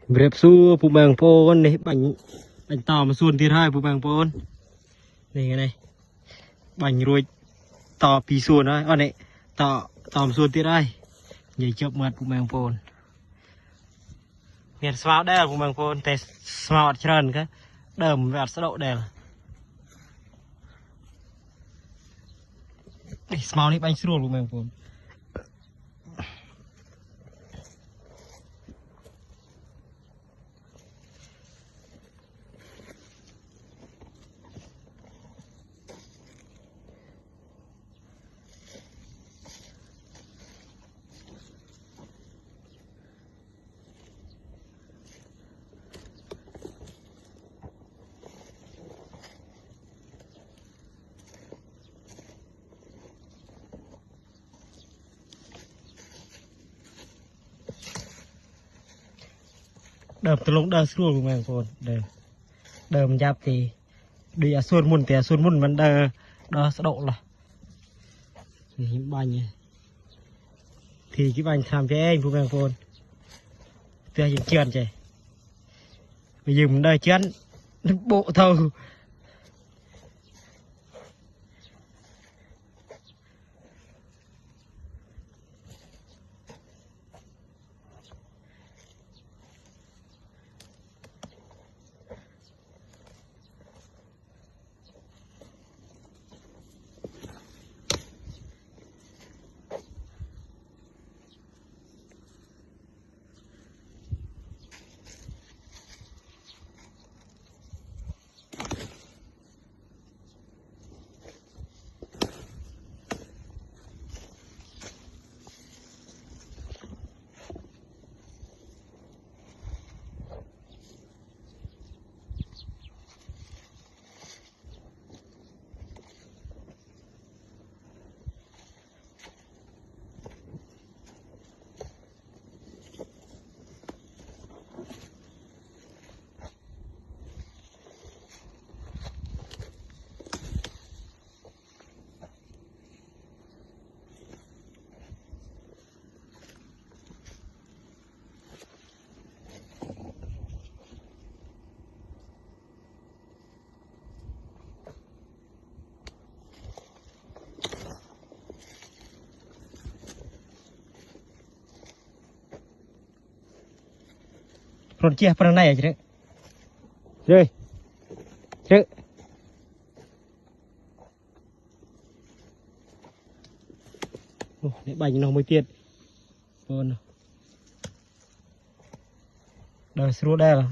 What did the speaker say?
Rệp su phụ bằng phôn này bánh tò mà xuân tiệt hai phụ bằng phôn này cái này bánh rồi tò pì xuân đấy ở này tò mà xuân tiệt hai nhảy chớp mặt phụ bằng phôn miền sao đây là phụ bằng phônแต่ smart ច្រើនcái đờm vẹt sỡ độ đây là smart này bánh xuân phụ bằng phôn đờm từ lúc đờm xuân phụ bằng phôn đờm giáp thì đi à xuân muôn mình đờ sỡ độ là những bánh thì cái bánh làm cho anh phụ bằng phôn tôi chỉ chườn chứ bây giờ mình đây chén bộ thầu rồi chia phần này chứ đấy chứ để bánh nó mới tiệt còn đời sữa đây là